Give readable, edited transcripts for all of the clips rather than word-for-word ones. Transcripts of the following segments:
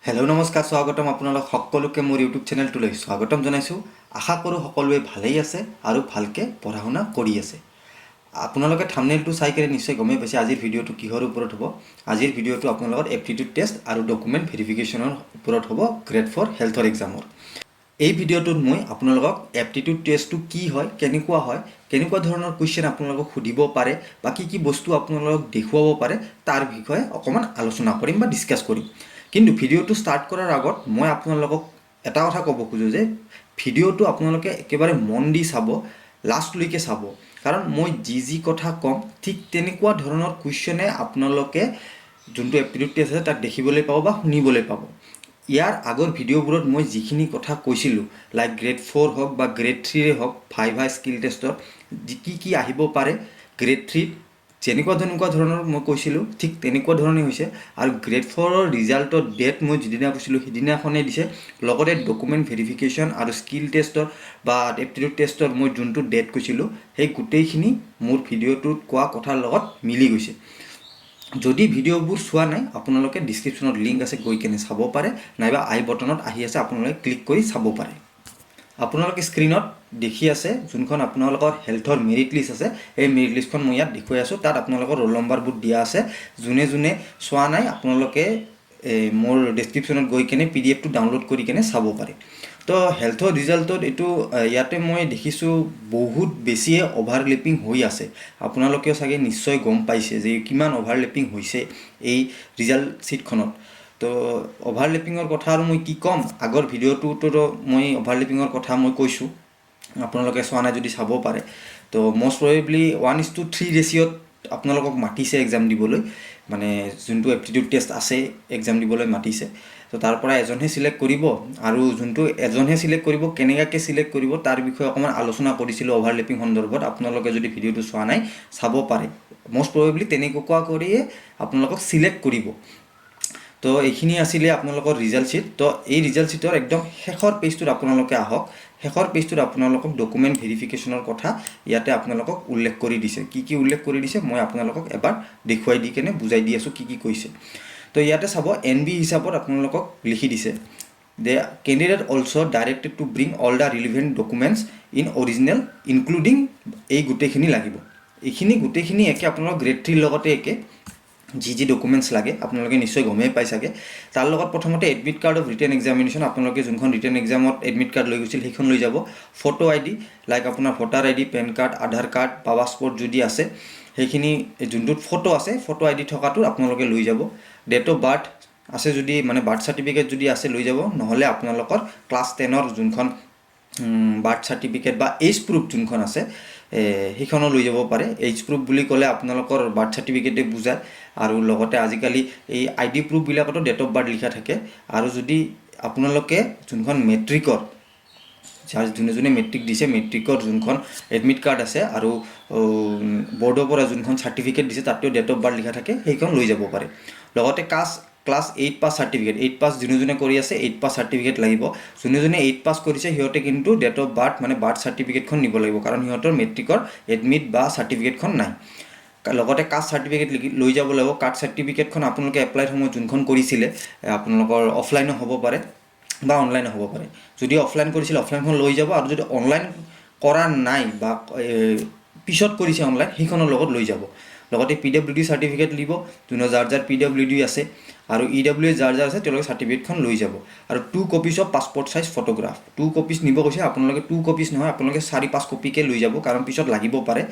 Hello' নমস্কাৰ স্বাগতম আপোনালোক সকলোকে মোৰ ইউটিউব চেনেলটোলৈ স্বাগতম জনাইছোঁ। আশা কৰোঁ সকলোৱে ভালেই আছে আৰু ভালকৈ পঢ়া শুনা কৰি আছে। আপোনালোকে থাম্বনেইলটো চাই কেনে নিশ্চয় গমেই পাইছে আজিৰ ভিডিঅ'টো কিহৰ ওপৰত হ'ব। আজিৰ ভিডিঅ'টো আপোনালোকৰ এপ্টিটিউড টেষ্ট আৰু ডকুমেণ্ট ভেৰিফিকেশ্যনৰ ওপৰত হ'ব গ্ৰেড 4 হেল্থৰ এক্সামৰ। এই ভিডিঅ'টোত মই আপোনালোকক এপ্টিটিউড টেষ্টটো কি হয়, কেনেকুৱা ধৰণৰ কুৱেশ্যন আপোনালোকক সুধিব পাৰে বা কি বস্তু আপোনালোকক দেখুৱাব পাৰে তাৰ বিষয়ে অকণমান আলোচনা কৰিম বা ডিছকাছ কৰিম। কিন্তু ভিডিঅ'টো ষ্টাৰ্ট কৰাৰ আগত মই আপোনালোকক এটা কথা ক'ব খোজোঁ যে ভিডিঅ'টো আপোনালোকে একেবাৰে মন দি চাব, লাষ্টলৈকে চাব। কাৰণ মই যি কথা ক'ম ঠিক তেনেকুৱা ধৰণৰ কুৱেশ্যনে আপোনালোকে যোনটো এপ্টিটিউড টেষ্ট আছে তাক দেখিবলৈ পাব বা শুনিবলৈ পাব। ইয়াৰ আগৰ ভিডিঅ'বোৰত মই যিখিনি কথা কৈছিলোঁ, লাইক গ্ৰেড 4 হওক বা গ্ৰেড 3 হওক, ভাইভা স্কিল টেষ্টত কি আহিব পাৰে, গ্ৰেড 3 যেনেকুৱা ধৰণৰ মই কৈছিলোঁ ঠিক তেনেকুৱা ধৰণেই হৈছে। আৰু গ্ৰেড 4ৰ ৰিজাল্টৰ ডেট মই যিদিনা কৈছিলোঁ সিদিনাখনেই দিছে। লগতে ডকুমেণ্ট ভেৰিফিকেশ্যন আৰু স্কিল টেষ্টৰ বা এপ্টিটিউড টেষ্টৰ মই যোনটো ডেট কৈছিলোঁ সেই গোটেইখিনি মোৰ ভিডিঅ'টোত কোৱা কথাৰ লগত মিলি গৈছে। যদি ভিডিঅ'বোৰ চোৱা নাই আপোনালোকে ডিছক্ৰিপশ্যনত লিংক আছে, গৈ কেনে চাব পাৰে, নাইবা আই বটনত আহি আছে আপোনালোকে ক্লিক কৰি চাব পাৰে। আপোনালোকে স্ক্ৰীনত দেখি আছে যোনখন আপোনালোকৰ হেল্থৰ মেৰিট লিষ্ট আছে, এই মেৰিট লিষ্টখন মই ইয়াত দেখুৱাই আছোঁ। তাত আপোনালোকৰ ৰোল নম্বৰবোৰ দিয়া আছে। যোনে চোৱা নাই আপোনালোকে মোৰ ডেছক্ৰিপশ্যনত গৈ কেনে PDF টো ডাউনলোড কৰি কেনে চাব পাৰে। তো হেল্থৰ ৰিজাল্টত এইটো ইয়াতে মই দেখিছোঁ বহুত বেছিয়ে অভাৰলেপিং হৈ আছে। আপোনালোকেও চাগে নিশ্চয় গম পাইছে যে কিমান অভাৰলেপিং হৈছে এই ৰিজাল্ট শ্বীটখনত। তো অভাৰলেপিঙৰ কথা আৰু মই কি ক'ম, আগৰ ভিডিঅ'টোতো মই অভাৰলেপিঙৰ কথা মই কৈছোঁ, আপোনালোকে চোৱা নাই যদি চাব পাৰে। তো মষ্ট প্ৰবেবলি 1:3 ৰেচিঅ'ত আপোনালোকক মাতিছে এক্সাম দিবলৈ, মানে যোনটো এপ্টিটিউড টেষ্ট আছে এক্সাম দিবলৈ মাতিছে। তো তাৰ পৰা এজনহে চিলেক্ট কৰিব, আৰু যোনটো এজনহে চিলেক্ট কৰিব কেনেকৈ চিলেক্ট কৰিব তাৰ বিষয়ে অকণমান আলোচনা কৰিছিলোঁ অভাৰলেপিং সন্দৰ্ভত। আপোনালোকে যদি ভিডিঅ'টো চোৱা নাই চাব পাৰে। মষ্ট প্ৰবেবলি তেনেকুৱা কৰিয়ে আপোনালোকক চিলেক্ট কৰিব। তো এইখিনি আছিলে আপোনালোকৰ ৰিজাল্ট শ্বীট। তো এই ৰিজাল্ট শ্বীটৰ একদম শেষৰ পেজটোত আপোনালোকে আহক। শেষৰ পেজটোত আপোনালোকক ডকুমেণ্ট ভেৰিফিকেশ্যনৰ কথা ইয়াতে আপোনালোকক উল্লেখ কৰি দিছে। কি উল্লেখ কৰি দিছে মই আপোনালোকক এবাৰ দেখুৱাই দি কেনে বুজাই দি আছোঁ কি কৈছে। তো ইয়াতে চাব NB হিচাপত আপোনালোকক লিখি দিছে they candidates also' directed to bring all the relevant documents in original including, এই গোটেইখিনি লাগিব। এইখিনি গোটেইখিনি একে আপোনালোক গ্ৰেড 3 লগতে একে। যি ডকুমেণ্টছ লাগে আপোনালোকে নিশ্চয় গমেই পাই চাগে। তাৰ লগত প্ৰথমতে admit card of written examination, আপোনালোকে যোনখন ৰিটেন এক্সামত এডমিট কাৰ্ড লৈ গৈছিল সেইখন লৈ যাব। ফটো ID লাইক আপোনাৰ ভোটাৰ ID, পেন কাৰ্ড, আধাৰ কাৰ্ড বা পাছপৰ্ট যদি আছে সেইখিনি, যোনটোত ফটো আছে ফটো ID থকাটো আপোনালোকে লৈ যাব। ডেট অফ বাৰ্থ আছে যদি, মানে বাৰ্থ চাৰ্টিফিকেট যদি আছে লৈ যাব, নহ'লে আপোনালোকৰ ক্লাছ 10ৰ যোনখন বাৰ্থ চাৰ্টিফিকেট বা এইজ প্ৰুফ যোনখন আছে সেইখনো লৈ যাব পাৰে। এইজ প্ৰুফ বুলি ক'লে আপোনালোকৰ বাৰ্থ চাৰ্টিফিকেটে বুজায়, আৰু লগতে আজিকালি এই ID প্ৰুফবিলাকতো ডেট অফ বাৰ্থ লিখা থাকে। আৰু যদি আপোনালোকে যোনখন মেট্ৰিকৰ, যোনে মেট্ৰিক দিছে মেট্ৰিকৰ যোনখন এডমিট কাৰ্ড আছে আৰু বৰ্ডৰ পৰা যোনখন চাৰ্টিফিকেট দিছে তাতেও ডেট অফ বাৰ্থ লিখা থাকে, সেইখন লৈ যাব পাৰে। লগতে ক্লাছ 8 পাছ চাৰ্টিফিকেট, 8 পাছ যোনে কৰি আছে 8 পাছ চাৰ্টিফিকেট লাগিব। যোনে 8 পাছ কৰিছে সিহঁতে কিন্তু ডেট অফ বাৰ্থ মানে বাৰ্থ চাৰ্টিফিকেটখন নিব লাগিব, কাৰণ সিহঁতৰ মেট্ৰিকৰ এডমিট বা চাৰ্টিফিকেটখন নাই। লগতে কাষ্ট চাৰ্টিফিকেট লৈ যাব লাগিব। কাষ্ট চাৰ্টিফিকেটখন আপোনালোকে এপ্লাইৰ সময়ত যোনখন কৰিছিলে আপোনালোকৰ অফলাইনো হ'ব পাৰে বা অনলাইনো হ'ব পাৰে। যদি অফলাইন কৰিছিলে অফলাইনখন লৈ যাব, আৰু যদি অনলাইন কৰা নাই বা পিছত কৰিছে অনলাইন সেইখনৰ লগত লৈ যাব। লগতে PWD চাৰ্টিফিকেট লিব, যাৰ PWD আছে, আৰু EWS যাৰ আছে তেওঁলোকে চাৰ্টিফিকেটখন লৈ যাব। আৰু 2 copies of passport size photograph, 2 copies নিব কৈছে আপোনালোকে। 2 কপিজ নহয়, আপোনালোকে 4-5 কপিকে লৈ যাব, কাৰণ পিছত লাগিব পাৰে।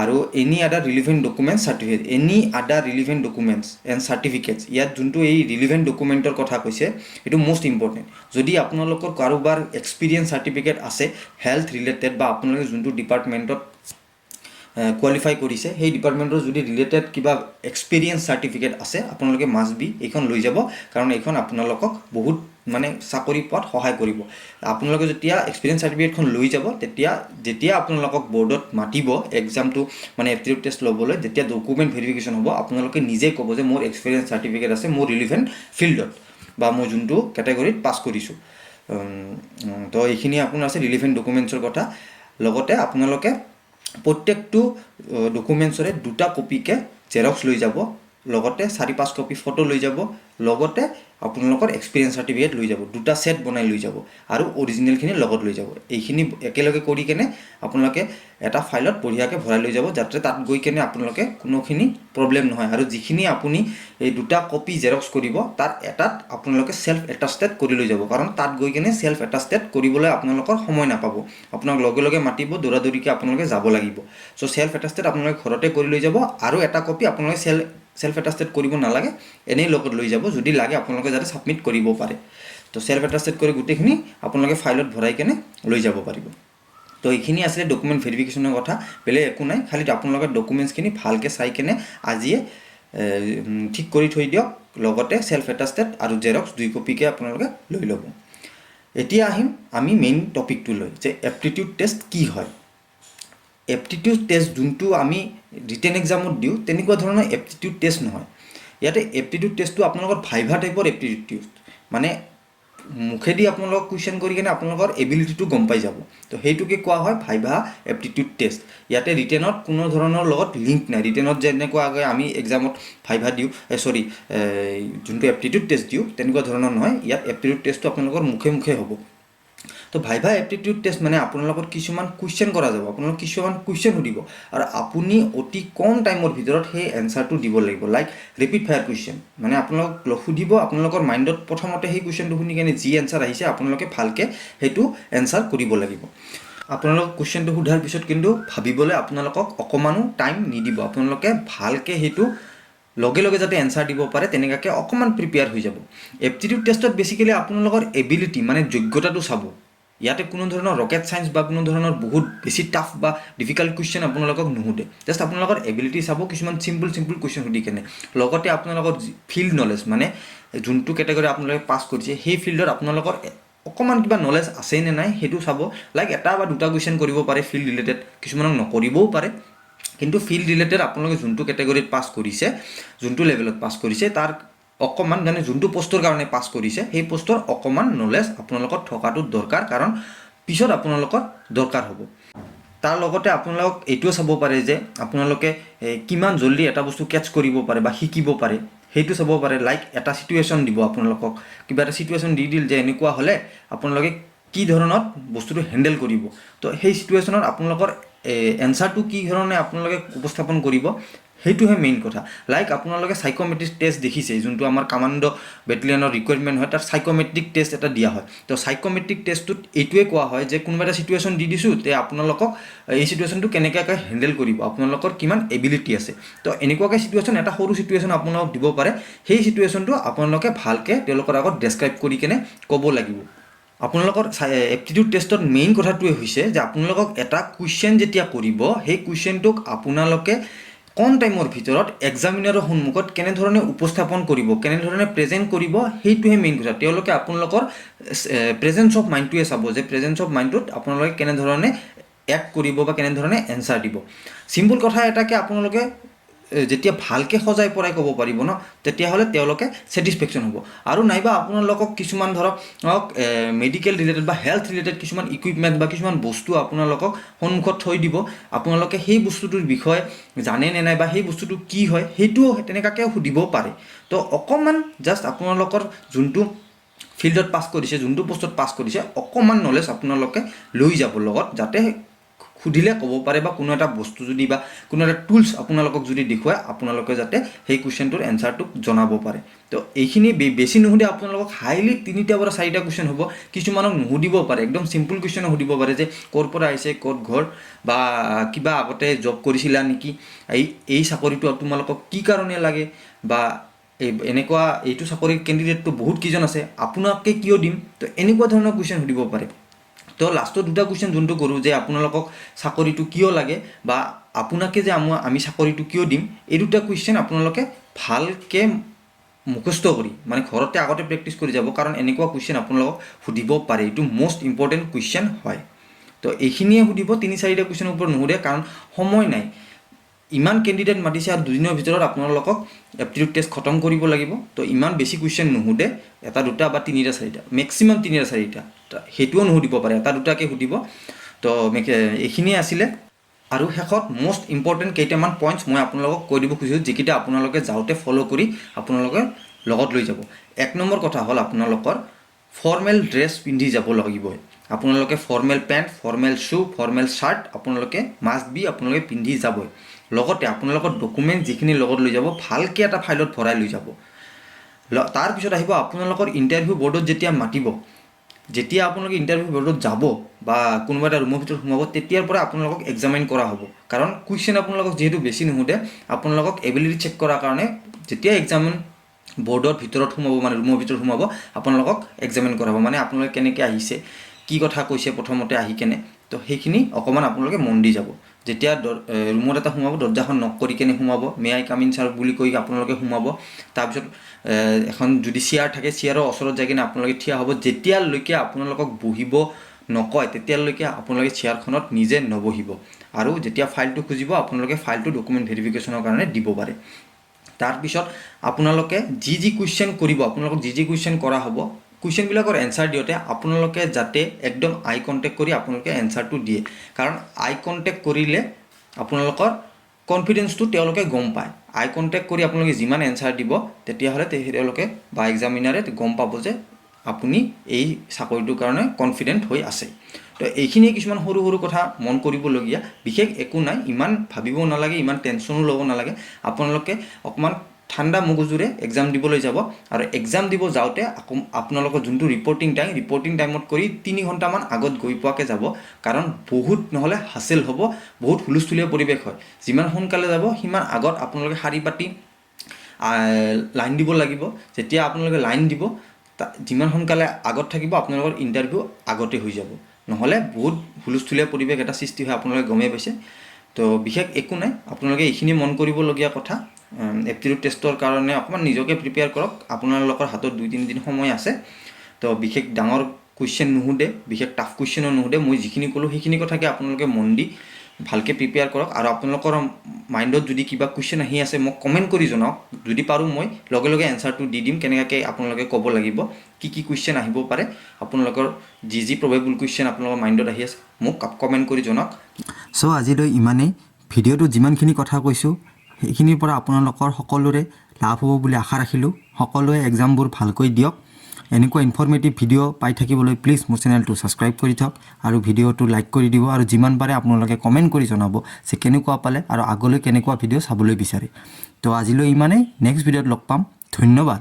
আৰু any other relevant documents certificate, any other relevant documents and certificates, ইয়াত যোনটো এই ৰিলিভেণ্ট ডকুমেণ্টৰ কথা কৈছে এইটো মষ্ট ইম্পৰ্টেণ্ট। যদি আপোনালোকৰ কাৰোবাৰ এক্সপিৰিয়েঞ্চ চাৰ্টিফিকেট আছে হেল্থ ৰিলেটেড, বা আপোনালোকে যোনটো ডিপাৰ্টমেণ্টত কোৱালিফাই কৰিছে সেই ডিপাৰ্টমেণ্টৰ যদি ৰিলেটেড কিবা এক্সপিৰিয়েঞ্চ চাৰ্টিফিকেট আছে আপোনালোকে মাষ্ট বি এইখন লৈ যাব, কাৰণ এইখন আপোনালোকক বহুত মানে চাকৰি পোৱাত সহায় কৰিব। আপোনালোকে যেতিয়া এক্সপিৰিয়েঞ্চ চাৰ্টিফিকেটখন লৈ যাব, যেতিয়া আপোনালোকক বৰ্ডত মাতিব এক্সামটো মানে এপ্টিটিউড টেষ্ট ল'বলৈ, যেতিয়া ডকুমেণ্ট ভেৰিফিকেশ্যন হ'ব আপোনালোকে নিজে ক'ব যে মোৰ এক্সপিৰিয়েঞ্চ চাৰ্টিফিকেট আছে মোৰ ৰিলিভেণ্ট ফিল্ডত, বা মই যোনটো কেটেগৰীত পাছ কৰিছোঁ। তো এইখিনি আপোনাৰ আছে ৰিলিভেণ্ট ডকুমেণ্টছৰ কথা। লগতে আপোনালোকে প্ৰত্যেকটো ডকুমেণ্টছৰে 2টা কপিকে জেৰক্স লৈ যাব, লগতে 4-5 কপি ফটো লৈ যাব, লগতে আপোনালোকৰ এক্সপিৰিয়েঞ্চ চাৰ্টিফিকেট লৈ যাব, দুটা সেট বনাই লৈ যাব আৰু অৰিজিনেলখিনি লগত লৈ যাব। এইখিনি একেলগে কৰি কেনে আপোনালোকে এটা ফাইলত বঢ়িয়াকৈ ভৰাই লৈ যাব, যাতে তাত গৈ কেনে আপোনালোকে কোনোখিনি প্ৰব্লেম নহয়। আৰু যিখিনি আপুনি এই দুটা কপি জেৰক্স কৰিব তাৰ এটাত আপোনালোকে সেল্ফ এটাষ্টেড কৰি লৈ যাব, কাৰণ তাত গৈ কেনে সেল্ফ এটাষ্টেড কৰিবলৈ আপোনালোকৰ সময় নাপাব, আপোনাক লগে লগে মাতিব, দৌৰাদৌৰিকৈ আপোনালোকে যাব লাগিব। চ' সেল্ফ এটাষ্টেড আপোনালোকে ঘৰতে কৰি লৈ যাব আৰু এটা কপি আপোনালোকে সেল্ফ এটাষ্টেড কৰিব নালাগে, এনেই লগত লৈ যাব, যদি লাগে আপোনালোকে যাতে ছাবমিট কৰিব পাৰে। তো সেল্ফ এটাষ্টেড কৰি গোটেইখিনি আপোনালোকে ফাইলত ভৰাই কেনে লৈ যাব পাৰিব। তো এইখিনি আছিলে ডকুমেণ্ট ভেৰিফিকেশ্যনৰ কথা, বেলেগ একো নাই, খালি আপোনালোকে ডকুমেণ্টছখিনি ভালকৈ চাই কেনে আজিয়ে ঠিক কৰি থৈ দিয়ক, লগতে সেল্ফ এটাষ্টেড আৰু জেৰক্স 2 কপিকে আপোনালোকে লৈ ল'ব। এতিয়া আহিম আমি মেইন টপিকটোলৈ, যে এপ্টিটিউড টেষ্ট কি হয়। এপ্টিটিউড টেষ্ট যোনটো আমি ৰিটেন এক্সামত দিওঁ তেনেকুৱা ধৰণৰ এপ্টিটিউড টেষ্ট নহয়। ইয়াতে এপ্টিটিউড টেষ্টটো আপোনালোকৰ ভাইভা টাইপৰ এপ্টিটিউড টেষ্ট, মানে মুখেদি আপোনালোকক কুৱেশ্যন কৰি কিনে আপোনালোকৰ এবিলিটিটো গম পাই যাব। তো সেইটোকে কোৱা হয় ভাইভা এপ্টিটিউড টেষ্ট। ইয়াতে ৰিটেনত কোনো ধৰণৰ লগত লিংক নাই। ৰিটেনত যেনেকুৱাকৈ আমি এক্সামত ভাইভা দিওঁ, যোনটো এপ্টিটিউড টেষ্ট দিওঁ তেনেকুৱা ধৰণৰ নহয়, ইয়াত এপ্টিটিউড টেষ্টটো আপোনালোকৰ মুখে মুখে হ'ব। তো ভাইভা এপ্টিটিউড টেষ্ট মানে আপোনালোকৰ কিছুমান কুৱেশ্যন কৰা যাব, আপোনালোক কিছুমান কুৱেশ্যন সুধিব আৰু আপুনি অতি কম টাইমৰ ভিতৰত সেই এনচাৰটো দিব লাগিব, লাইক ৰেপিড ফায়াৰ কুৱেশ্যন। মানে আপোনালোকক সুধিব, আপোনালোকৰ মাইণ্ডত প্ৰথমতে সেই কুৱেশ্যনটো শুনি কেনে যি এনচাৰ আহিছে আপোনালোকে ভালকৈ সেইটো এনচাৰ কৰিব লাগিব। আপোনালোক কুৱেশ্যনটো সোধাৰ পিছত কিন্তু ভাবিবলৈ আপোনালোকক অকণমানো টাইম নিদিব, আপোনালোকে ভালকৈ সেইটো লগে লগে যাতে এনচাৰ দিব পাৰে তেনেকুৱাকৈ অকণমান প্ৰিপেয়াৰ হৈ যাব। এপ্টিটিউড টেষ্টত বেছিকেলি আপোনালোকৰ এবিলিটি মানে যোগ্যতাটো চাব। ইয়াতে কোনো ধৰণৰ ৰকেট ছায়েন্স বা কোনো ধৰণৰ বহুত বেছি টাফ বা ডিফিকাল্ট কুৱেশ্যন আপোনালোকক নুসুধে, জাষ্ট আপোনালোকৰ এবিলিটি চাব, কিছুমান চিম্পল কুৱেশ্যন সুধি কেনে। লগতে আপোনালোকৰ ফিল্ড নলেজ, মানে যোনটো কেটেগৰী আপোনালোকে পাছ কৰিছে সেই ফিল্ডত আপোনালোকৰ অকণমান কিবা নলেজ আছেই নে নাই সেইটো চাব। লাইক এটা বা দুটা কুৱেশ্যন কৰিব পাৰে ফিল্ড ৰিলেটেড, কিছুমানক নকৰিবও পাৰে, কিন্তু ফিল্ড ৰিলেটেড আপোনালোকে যোনটো কেটেগৰীত পাছ কৰিছে, যোনটো লেভেলত পাছ কৰিছে তাৰ অকণমান, মানে যোনটো পোষ্টৰ কাৰণে পাছ কৰিছে সেই পোষ্টৰ অকণমান নলেজ আপোনালোকৰ থকাটো দৰকাৰ, কাৰণ পিছত আপোনালোকৰ দৰকাৰ হ'ব। তাৰ লগতে আপোনালোক এইটোও চাব পাৰে যে আপোনালোকে কিমান জল্দি এটা বস্তু কেটচ কৰিব পাৰে বা শিকিব পাৰে, সেইটো চাব পাৰে। লাইক এটা চিটুৱেশ্যন দিব আপোনালোকক, কিবা এটা চিটুৱেশ্যন দি দিল যে এনেকুৱা হ'লে আপোনালোকে কি ধৰণত বস্তুটো হেণ্ডেল কৰিব, তো সেই চিটুৱেশ্যনত আপোনালোকৰ এনচাৰটো কি ধৰণে আপোনালোকে উপস্থাপন কৰিব সেইটোহে মেইন কথা। লাইক আপোনালোকে চাইক'মেট্ৰিক টেষ্ট দেখিছে, যোনটো আমাৰ কামাণ্ডো বেটেলিয়নৰ ৰিকুৱাৰমেণ্ট হয়, তাত চাইক'মেট্ৰিক টেষ্ট এটা দিয়া হয়। তো চাইক'মেট্ৰিক টেষ্টটোত এইটোৱে কোৱা হয় যে কোনোবা এটা চিটুৱেশ্যন দি দিছোঁ, তে আপোনালোকক এই চিটুৱেশ্যনটো কেনেকুৱাকৈ হেণ্ডেল কৰিব, আপোনালোকৰ কিমান এবিলিটি আছে। তো এনেকুৱাকৈ চিটুৱেশ্যন, এটা সৰু চিটুৱেশ্যন আপোনালোকক দিব পাৰে, সেই চিটুৱেশ্যনটো আপোনালোকে ভালকৈ তেওঁলোকৰ আগত ডেছক্ৰাইব কৰি কেনে ক'ব লাগিব। আপোনালোকৰ এপ্টিটিউড টেষ্টত মেইন কথাটোৱে হৈছে যে আপোনালোকক এটা কুৱেশ্যন যেতিয়া কৰিব, সেই কুৱেশ্যনটোক আপোনালোকে কম টাইমৰ ভিতৰত এক্সামিনাৰৰ সন্মুখত কেনেধৰণে উপস্থাপন কৰিব, কেনেধৰণে প্ৰেজেণ্ট কৰিব, সেইটোহে মেইন কথা। তেওঁলোকে আপোনালোকৰ প্ৰেজেঞ্চ অফ মাইণ্ডটোৱে চাব, যে প্ৰেজেঞ্চ অফ মাইণ্ডটোত আপোনালোকে কেনেধৰণে এক্ট কৰিব বা কেনেধৰণে এনচাৰ দিব। চিম্পল কথা এটাকে আপোনালোকে যেতিয়া ভালকৈ সজাই পৰাই ক'ব পাৰিব ন, তেতিয়াহ'লে তেওঁলোকে ছেটিছফেকশ্যন হ'ব। আৰু নাইবা আপোনালোকক কিছুমান ধৰক মেডিকেল ৰিলেটেড বা হেল্থ ৰিলেটেড কিছুমান ইকুইপমেণ্ট বা কিছুমান বস্তু আপোনালোকক সন্মুখত থৈ দিব, আপোনালোকে সেই বস্তুটোৰ বিষয়ে জানে নে নাই বা সেই বস্তুটো কি হয় সেইটোও তেনেকুৱাকৈ সুধিব পাৰে। তো অকণমান জাষ্ট আপোনালোকৰ যোনটো ফিল্ডত পাছ কৰিছে, যোনটো পোষ্টত পাছ কৰিছে, অকণমান নলেজ আপোনালোকে লৈ যাব লগত, যাতে সুধিলে ক'ব পাৰে, বা কোনো এটা বস্তু যদি বা কোনো এটা টুলছ আপোনালোকক যদি দেখুৱায়, আপোনালোকে যাতে সেই কুৱেশ্যনটোৰ এনচাৰটোক জনাব পাৰে। তো এইখিনি বেছি নুসুধে, আপোনালোকক হাইলি 3টা পৰা 4টা কুৱেশ্যন হ'ব। কিছুমানক নুসুধিব পাৰে, একদম চিম্পল কুৱেশ্যনো সুধিব পাৰে, যে ক'ৰ পৰা আহিছে, ক'ত ঘৰ, বা কিবা আগতে জব কৰিছিলা নেকি, এই চাকৰিটো তোমালোকক কি কাৰণে লাগে, বা এনেকুৱা এইটো চাকৰিৰ কেণ্ডিডেটটো বহুত কেইজন আছে, আপোনাকে কিয় দিম। তো এনেকুৱা ধৰণৰ কুৱেশ্যন সুধিব পাৰে। তো লাষ্টৰ 2টা কুৱেশ্যন যোনটো কৰোঁ, যে আপোনালোকক চাকৰিটো কিয় লাগে বা আপোনাকে যে আমি চাকৰিটো কিয় দিম, এই 2টা কুৱেশ্যন আপোনালোকে ভালকৈ মুখস্থ কৰি, মানে ঘৰতে আগতে প্ৰেক্টিছ কৰি যাব, কাৰণ এনেকুৱা কুৱেশ্যন আপোনালোকক সুধিব পাৰে, এইটো মষ্ট ইম্পৰ্টেণ্ট কুৱেশ্যন হয়। তো এইখিনিয়ে সুধিব, 3-4টা কুৱেশ্যনৰ ওপৰত নুসুধে, কাৰণ সময় নাই। ইমান কেণ্ডিডেট মাতিছে আৰু 2 দিনৰ ভিতৰত আপোনালোকক এপ্টিটিউড টেষ্ট খতম কৰিব লাগিব। তো ইমান বেছি কুৱেশ্যন নুসুধে, 1, 2 বা 3-4টা, মেক্সিমাম 3-4টা, সেইটোও নুসুধিব পাৰে, 1-2টাকৈ সুধিব। তো এইখিনিয়ে আছিলে। আৰু শেষত মষ্ট ইম্পৰ্টেণ্ট কেইটামান পইণ্টছ মই আপোনালোকক কৈ দিব খুজিছোঁ, যিকেইটা আপোনালোকে যাওঁতে ফ'ল' কৰি আপোনালোকে লগত লৈ যাব। 1 নম্বৰ কথা হ'ল আপোনালোকৰ ফৰ্মেল ড্ৰেছ পিন্ধি যাব লাগিবই। আপোনালোকে formal pant, formal shoe, formal shirt আপোনালোকে মাষ্ট বি আপোনালোকে পিন্ধি যাবই। লগতে আপোনালোকৰ ডকুমেণ্ট যিখিনি লগত লৈ যাব ভালকৈ এটা ফাইলত ভৰাই লৈ যাব। তাৰপিছত আহিব আপোনালোকৰ ইণ্টাৰভিউ বৰ্ডত যেতিয়া মাতিব, যেতিয়া আপোনালোকে ইণ্টাৰভিউ বৰ্ডত যাব বা কোনোবা এটা ৰুমৰ ভিতৰত সোমাব, তেতিয়াৰ পৰা আপোনালোকক এক্সামিন কৰা হ'ব। কাৰণ কুৱেশ্যন আপোনালোকক যিহেতু বেছি নুসুধে, আপোনালোকক এবিলিটি চেক কৰাৰ কাৰণে যেতিয়া এক্সামিন বৰ্ডৰ ভিতৰত সোমাব, মানে ৰুমৰ ভিতৰত সোমাব, আপোনালোকক এক্সামিন কৰা হ'ব। মানে আপোনালোকে কেনেকৈ আহিছে, কি কথা কৈছে প্ৰথমতে আহি কেনে, তো সেইখিনি অকণমান আপোনালোকে মন দি যাব। যেতিয়া ৰুমত এটা সোমাব, দৰ্জাখন নক কৰি কেনে সোমাব, may I come in sir বুলি কৈ আপোনালোকে সোমাব। তাৰপিছত এখন যদি চেয়াৰ থাকে, চেয়াৰৰ ওচৰত যাই কিনে আপোনালোকে থিয় হ'ব। যেতিয়ালৈকে আপোনালোকক বহিব নকয় তেতিয়ালৈকে আপোনালোকে চেয়াৰখনত নিজে নবহিব। আৰু যেতিয়া ফাইলটো খুজিব আপোনালোকে ফাইলটো ডকুমেণ্ট ভেৰিফিকেশ্যনৰ কাৰণে দিব পাৰে। তাৰপিছত আপোনালোকে যি কুৱেশ্যন কৰিব, আপোনালোকক যি কুৱেশ্যন কৰা হ'ব, কুৱেশ্যনবিলাকৰ এনচাৰ দিওঁতে আপোনালোকে যাতে একদম আই কণ্টেক্ট কৰি আপোনালোকে এনচাৰটো দিয়ে। কাৰণ আই কণ্টেক্ট কৰিলে আপোনালোকৰ কনফিডেন্সটো তেওঁলোকে গম পায়। আই কণ্টেক্ট কৰি আপোনালোকে যিমান এনচাৰ দিব, তেতিয়াহ'লে তেওঁলোকে বা এক্সামিনাৰে গম পাব যে আপুনি এই চাকৰিটোৰ কাৰণে কনফিডেণ্ট হৈ আছে। তো এইখিনিয়ে কিছুমান সৰু সৰু কথা মন কৰিবলগীয়া, বিশেষ একো নাই, ইমান ভাবিব নালাগে, ইমান টেনশ্যনো ল'ব নালাগে। আপোনালোকে অকণমান ঠাণ্ডা মগজুৰে এক্সাম দিবলৈ যাব। আৰু এক্সাম দিব যাওঁতে আপোনালোকৰ যোনটো ৰিপৰ্টিং টাইমত কৰি 3 ঘণ্টামান আগত গৈ পোৱাকৈ যাব। কাৰণ বহুত নহ'লে হাছেল হ'ব, বহুত হুলস্থুলীয়া পৰিৱেশ হয়। যিমান সোনকালে যাব সিমান আগত আপোনালোকে শাৰী পাতি লাইন দিব লাগিব। যেতিয়া আপোনালোকে লাইন দিব, যিমান সোনকালে আগত থাকিব আপোনালোকৰ ইণ্টাৰভিউ আগতে হৈ যাব। নহ'লে বহুত হুলস্থুলীয়া পৰিৱেশ এটা সৃষ্টি হয়, আপোনালোকে গমেই পাইছে। তো বিশেষ একো নাই, আপোনালোকে এইখিনি মন কৰিবলগীয়া কথা। এপ্টিটিউড টেষ্টৰ কাৰণে অকণমান নিজকে প্ৰিপেয়াৰ কৰক। আপোনালোকৰ হাতত 2-3 দিন সময় আছে। তো বিশেষ ডাঙৰ কুৱেশ্যন নুসুধে, বিশেষ টাফ কুৱেশ্যনো নুসুধে। মই যিখিনি ক'লোঁ সেইখিনি কথাকে আপোনালোকে মন দি ভালকৈ প্ৰিপেয়াৰ কৰক। আৰু আপোনালোকৰ মাইণ্ডত যদি কিবা কুৱেশ্যন আহি আছে মোক কমেণ্ট কৰি জনাওক। যদি পাৰোঁ মই লগে লগে এনচাৰটো দি দিম, কেনেকৈ আপোনালোকে ক'ব লাগিব, কি কুৱেশ্যন আহিব পাৰে, আপোনালোকৰ যি প্ৰবেবল কুৱেশ্যন আপোনালোকৰ মাইণ্ডত আহি আছে মোক কমেণ্ট কৰি জনাওক। চ' আজিলৈ ইমানেই। ভিডিঅ'টো যিমানখিনি কথা কৈছোঁ সেইখিনিৰ পৰা আপোনালোকৰ সকলোৰে লাভ হ'ব বুলি আশা ৰাখিলোঁ। সকলোৱে এক্সামবোৰ ভালকৈ দিয়ক। এনেকুৱা ইনফৰ্মেটিভ ভিডিঅ' পাই থাকিবলৈ প্লিজ মোৰ চেনেলটো ছাবস্ক্ৰাইব কৰি থওক আৰু ভিডিঅ'টো লাইক কৰি দিব। আৰু যিমান পাৰে আপোনালোকে কমেণ্ট কৰি জনাব যে কেনেকুৱা পালে আৰু আগলৈ কেনেকুৱা ভিডিঅ' চাবলৈ বিচাৰে। তো আজিলৈ ইমানেই, নেক্সট ভিডিঅ'ত লগ পাম। ধন্যবাদ।